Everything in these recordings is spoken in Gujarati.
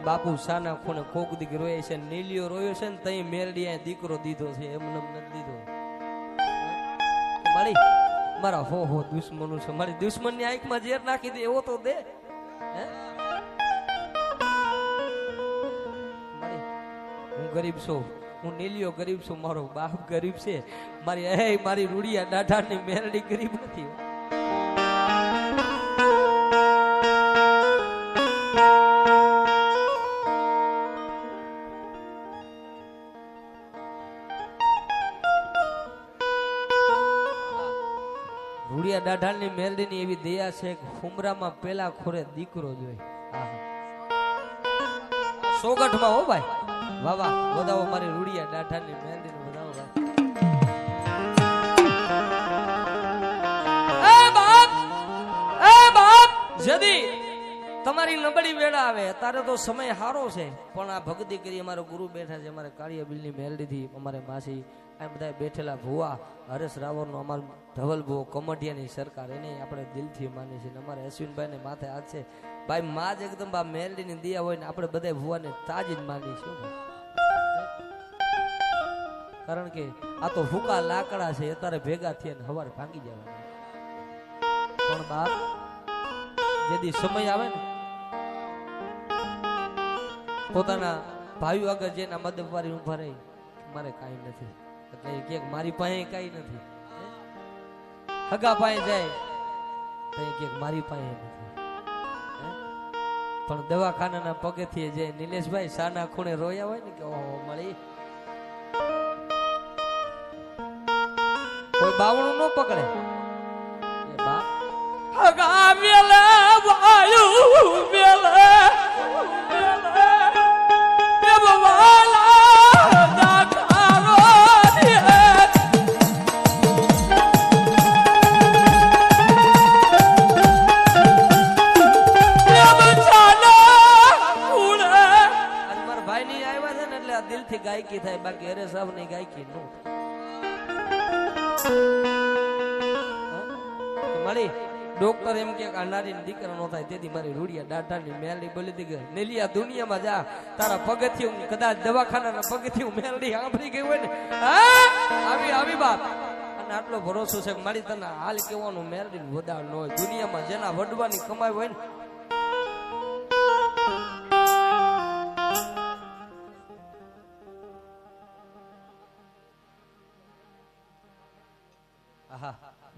બાપુ સાના ખૂણે કોક દીક રોય છે, નીલિયો રોયો છે ને તઈ મેરડી દીકરો દીધો છે, એમને નથી દીધો મારી મારા હો દુશ્મનો છે, મારી દુશ્મન ની આંખમાં ઝેર નાખી દે એવો તો દે મારી હું ગરીબ છું, હું નીલિયો ગરીબ છું, મારો બાપ ગરીબ છે, મારી રૂડિયા દાઢા ની મેરડી ગરીબ નથી. રૂડિયા દાઢાની મેરડીની એવી દયા છે કે હુમરામાં પેલા ખોરે દીકરો જોઈ. સોગઠમાં હો ભાઈ, વાહ વાહ, વધાવો મારી રૂડિયા દાઢાની મેરડીને વધાવો ભાઈ. એ બાપ જદી તમારી નબળી વેળા આવે અત્યારે તો સમય સારો છે, પણ આ ભક્તિ કરી અમારો ગુરુ બેઠા છે, અમારે કાળિયા બિલની મેરડીથી અમારે માસી આ બધા બેઠેલા ભુવા હરેશ રાવળનો અમારો ધવલ ભુવો કમડિયાની સરકાર એને આપણે દિલથી માની છે. અમારે અશ્વિનભાઈ ને માથે હાથ છે ભાઈ, માં જ એકદમ આ મેરડીની દિયા હોય ને આપણે બધા ભુવાને તાજી જ માની છે, કારણ કે આ તો ભૂકા લાકડા છે, અત્યારે ભેગા થઈને હવાર ભાંગી જવાના. પણ બાપ જેદી સમય આવે ને પોતાના ભાઈઓ આગળ જઈને મદદવારી ઉભા રહી, મારે કાંઈ નથી એટલે કે મારી પાસે કાંઈ નથી, હગા પાસે જાય તો કે મારી પાસે નથી, પણ દવાખાનાના પગથિયે જાય નિલેશભાઈ સાના ખૂણે રોયા હોય ને કે ઓહો મળી કોઈ બાવણું ન પકડે એ બા હગા મેલે વાયુ મેલે દિલથી ગાયકી થાય, બાકી અરે સાહેબ ની ગાયકી નો મળી. ડોક્ટર એમ કે નારી દીકરા નો થાય, તેથી મારી રૂડિયા દાઢાની મેરડી બોલી હતી નેલિયા દુનિયામાં જા, તારા પગથિયું કદાચ દવાખાનાના પગથિયું મેરડી સાંભળી ગઈ હોય ને આવી બાપ. અને આટલો ભરોસો છે કે મારી તને હાલ કેવાનું મેરડી વધાર ન હોય, દુનિયામાં જેના વડવાની કમાઈ હોય ને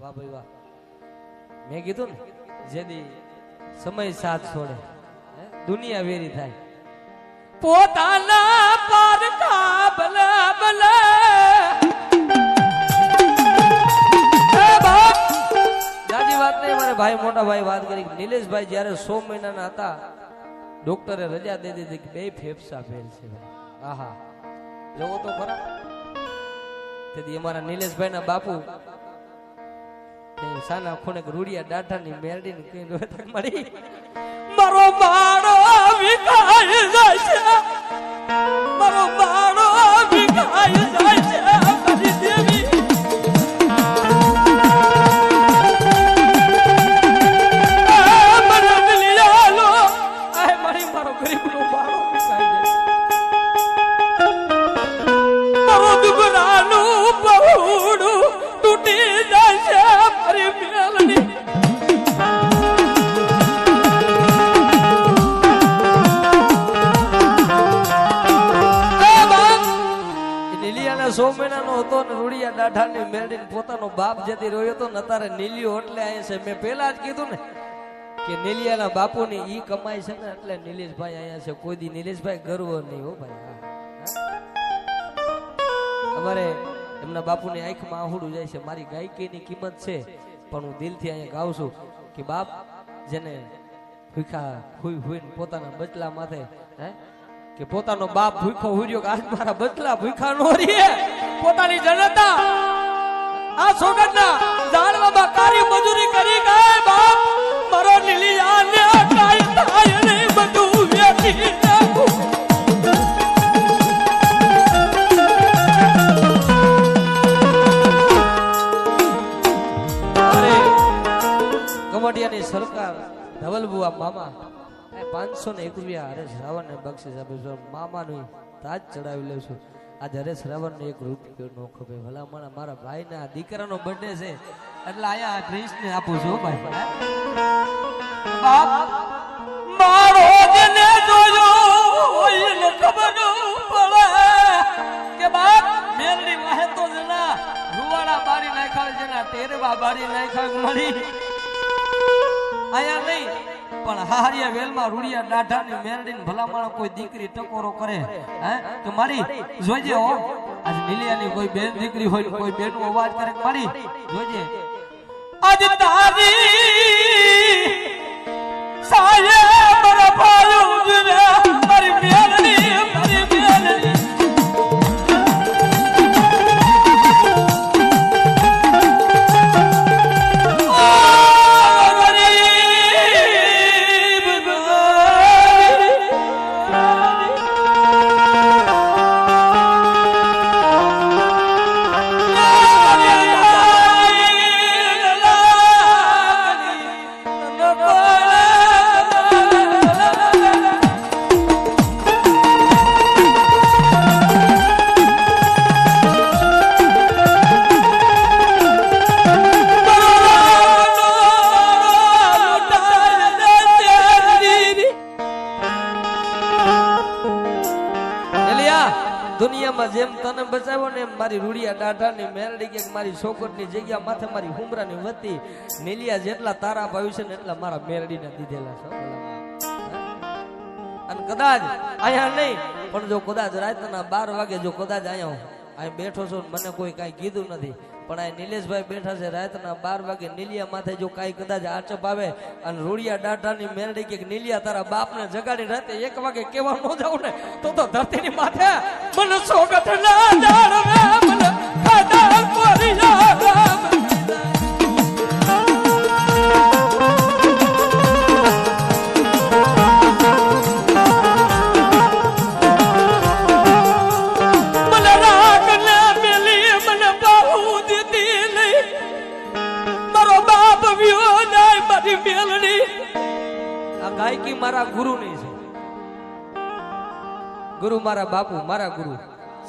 વાહ ભાઈ વાહ. મેં કીધું ને જેદી સમય સાથ છોડે દુનિયા વેરી થાય, પોતાના પારખા ભલે ભલે જાજી વાત નહીં. મારે ભાઈ મોટા ભાઈ વાત કરી નિલેશભાઈ જયારે 100 મહિનાના હતા ડોક્ટરે રજા દે દીધી કે 2 ફેફસા ફેલ છે. આહા જોવો તો ખરા. તેથી અમારા નિલેશભાઈ ના બાપુ સાના ખૂણે રૂડિયા દાઢાની મેરડીને કઈ રોતક મળી, મારો બાળો વિકાય જાય છે, મારો બાળો વિકાય જાય છે મારી દેવી. મને મિલી લો આ મારી મારો ગરીબનો બાળો વિકાય જાય, મારો દુગરાનું બહુડું તૂટી જાય છે મારી મેલડી. નીલિયાના 100 મહિનાનો હતો ને રૂડિયા દાઢાની મેરડીને પોતાનો બાપ જેથી રોયો હતો ને અત્યારે નીલિયો એટલે અહીંયા છે. મેં પેલા જ કીધું ને કે નીલિયાના બાપુની ઈ કમાઈ છે ને એટલે નિલેશભાઈ અહીંયા છે. કોઈ દી નિલેશભાઈ ગર્વ નહીં હો ભાઈ. અમારે એમના બાપુની આંખમાં આહુડું જાય છે. મારી ગાયકીની કિંમત છે, પણ હું દિલથી અહીંયા ગાઉં છું કે બાપ જેને ભૂખા હુઈને પોતાના બચલા માથે કે પોતાનો બાપ ભૂખો હુર્યો કે આજ મારા બચલા ભૂખા નો રીએ, પોતાની જનતા આ સોગંદના ઝાડવામાં કારી મજૂરી કરી ગઈ બાપ મારો નીલિયાને કાઈ થાય નહીં બધું વેચી નાખું. કમડિયાની સરકાર ધવલ બુઆ મામા 501 રૂપિયા હરેશ રાવણ ને બક્ષિસ આપે છું મામાનું તાજ ચડાવી લઉં છું આજે હરેશ રાવણ ને 1 રૂપિયો નો ખપે ભલા મારા ભાઈ ના દીકરાનો બર્થડે છે એટલે અહીંયા પ્રિન્સ ને આપું છું ભાઈ બાપ મારો જને જોયો હોય ને ખબર પડે કે બાપ મેલની વાહે તો જના રૂવાડા બારી નાખાવે જના તેરવા બારી નાખાવે મળી આયા નહીં પણ હારિયા વેલમાં રૂડિયા દાઢાની મેરડીને ભલામણ કોઈ દીકરી ટકોરો કરે હે કે મારી જોજે હો આજ નીલિયાની કોઈ બેન દીકરી હોય કોઈ બેનનો અવાજ કરે મારી જોજે આજ તારી સાયે મારા ભાઈ ઉજરે મારી મેરડી મારી મેરડી દુનિયામાં જેમ તને બચાવ્યો ને એમ મારી રૂડિયા દાઢાની મેરડી કે મારી છોકરની જગ્યા માથે મારી હુમરાની વતી નીલિયા જેટલા તારા ભાઈ છે ને એટલા મારા મેરડીને દીધેલા છે અને કદાચ અહીંયા નહીં પણ જો કદાચ રાતના 12 વાગે જો કદાચ અહીંયા બેઠો છો મને કોઈ કાંઈ કીધું નથી પણ આ નિલેશભાઈ બેઠા છે રાતના 12 વાગે નીલિયા માથે જો કાંઈ કદાચ આચપ આવે અને રૂડિયા દાઢાની મેરડી કે નીલિયા તારા બાપને જગાડી રાતે 1 વાગે કેવા ન જાવ ને તો ધરતીની માથે મને સોગત ના જાણવે મને ખાડા કોરી ગાયકી મારા ગુરુ ની છે ગુરુ મારા બાપુ મારા ગુરુ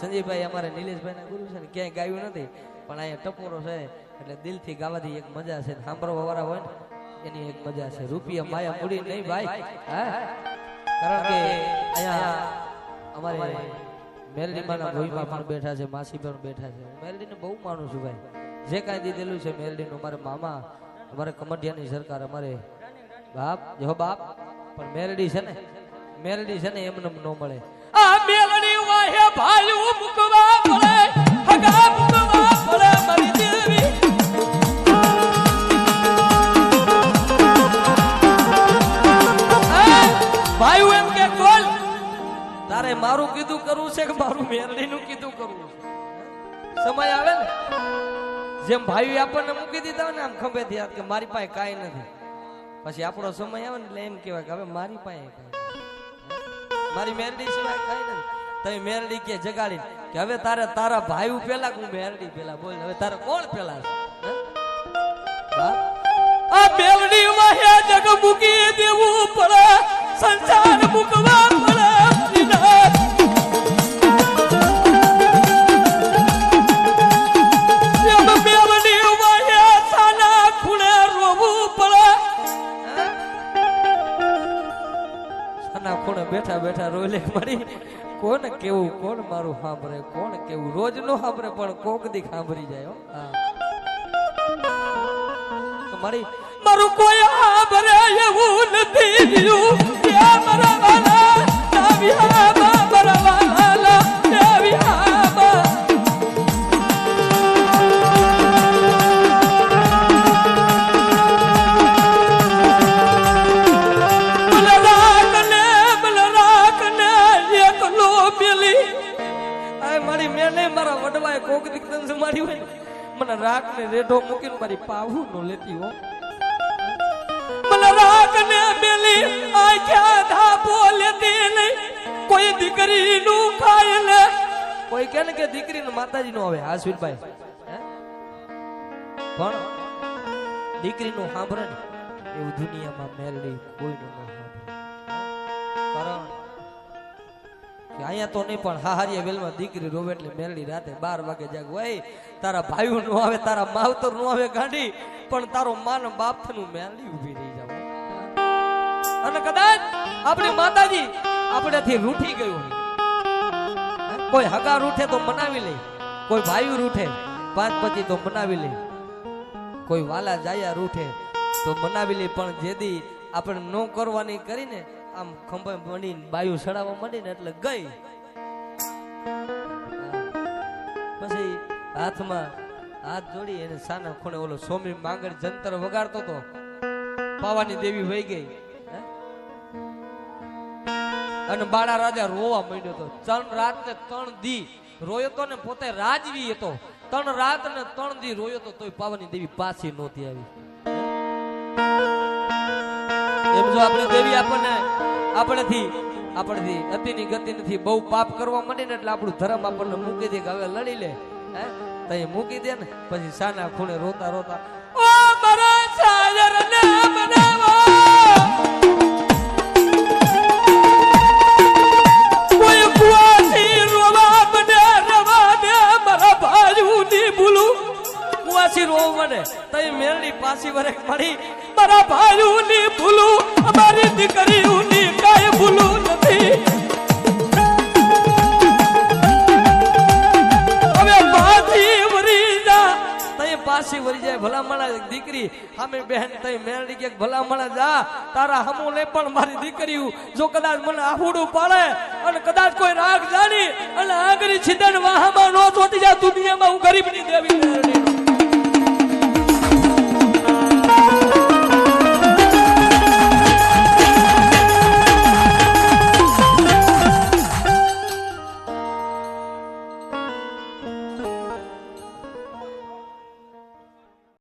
સંજયભાઈ અમારે નિલેશભાઈ ના ગુરુ છે ને ક્યાંય ગાયું નથી પણ અહીંયા ટપોરો છે એટલે દિલથી ગાવાથી એક મજા છે સાંભળવા વાળા હોય ને એની એક મજા છે રૂપિયા માયા મૂડી નહીં ભાઈ હા કારણ કે અહીંયા અમારે મેલડી માના ભોઈમાં પણ બેઠા છે માસી પણ બેઠા છે મેલડી ને બહુ માનું છું ભાઈ જે કાંઈ દીધેલું છે મેલડી નું મારા મામા અમારે કમડિયાની સરકાર અમારે બાપ જો બાપ પણ મેરડી છે ને એમને ન મળે આ મેલડી વાહે ભાઈ મુકવા પડે હગા મુકવા પડે મારી દેવી ભાઈ એમ કે બોલ તારે મારું કીધું કરવું છે કે મારું મેરડી નું કીધું કરવું છે સમય આવે ને જેમ ભાઈ આપણને મૂકી દીધા હોય ને આમ ખંભે થી કે મારી પાસે કાંઈ નથી પછી આપણો સમય આવે ને એટલે એમ કેવાય કે હવે મારી પાસે મારી મેરડી સિવાય કાંઈ નથી તમે મેરડી કે જગાડી કે હવે તારે તારા ભાઈ પેલા હું મેરડી પેલા બોલ હવે તારે કોણ પેલા છે આ મેરડી વાહે જગ મૂકી દેવું પડે સંસાર મૂકવા પડે બેઠા બેઠા રોલે મારી કોણ કેવું કોણ મારું સાંભળે કોણ કેવું રોજ નો સાંભળે પણ કોક દી સાંભળી જાય મારી મારું કોઈ સાંભળે એવું નથી રહ્યું કે મારા વાલા નાવિયા મારા વાલા નાવિયા મારા વડવાએ કોક દીકન મારી હોય મને રાગ ને રેઢો મૂકીને મારી પાવું નો લેતી હો મને રાગ ને બેલી આખ્યા ધાપો લેતી નહીં કોઈ દીકરી નું ખાય ને કોઈ કે ને કે દીકરી નું માતાજી નો આવે હાસવીરભાઈ પણ દીકરી નું સાંભળે ને એવું દુનિયામાં મેરડી કોઈ નું ન સાંભળે કારણ કે અહીંયા તો નહીં પણ હાહારીયા વેલમાં દીકરી રોવે એટલે મેલડી રાતે 12 વાગે જાગવું. એ તારા ભાઈઓ નો આવે, તારા માવતર નો આવે ગાંડી, પણ તારો માન બાપ થનું મેલડી ઊભી રહી જાવ. અને કદાચ આપણી માતાજી આપણેથી રૂઠી ગયું હોય, કોઈ હગા રૂઠે તો મનાવી લે, કોઈ ભાઈ રૂઠે 5 પછી તો મનાવી લે, કોઈ વાલા જાયા રૂઠે તો મનાવી લે, પણ જેદી આપણે નો કરવાની કરીને આમ ખંભે મંડીને બાયું સડાવવા માંડીને એટલે ગઈ. પછી હાથમાં હાથ જોડી એને સાના ખૂણે ઓલો સોમી માંગણ જંતર વગાડતો તો પાવાની દેવી વહી ગઈ. અને બાળા રાજા રોવા માંડ્યો તો. 3 રાત ને 3 દી રોયો તો ને, પોતે રાજવી હતો. 3 રાત ને 3 દી રોયો તો તોય પાવાની દેવી પાછી નહોતી આવી. એમ જો આપણે દેવી આપણેથી અતિની ગતિ નથી, બહુ પાપ કરવા માંડી ને એટલે આપણું ધર્મ આપણને મૂકી દે કે હવે લડી લે, તો એ મૂકી દે ને પછી સાના ખૂણે રોતા રોતા ઓ મારા સાયર ને બનાવો, કોઈ કુવાસી રોવા મને રવા દે, મારા ભાઈઓ ની ભૂલું કુવાસી રોવા મને તઈ મેરડી પાછી વરે પડી, મારા ભાઈઓ ની ભૂલું અમારી દીકરીઓ ની કાય ભૂલું નથી. હવે પાછી વરી જા, તઈ પાછી વરી જાય ભલામણા દીકરી અમે બહેન તઈ મેરડી કે ભલામણા જા, તારા હમો લે પણ મારી દીકરીઓ જો કદાચ મને આહુડું પાડે અને કદાચ કોઈ રાગ જાણી અને આગરી છિદન વાહમાં નો ચોટી જાય દુનિયામાં હું ગરીબની દેવી.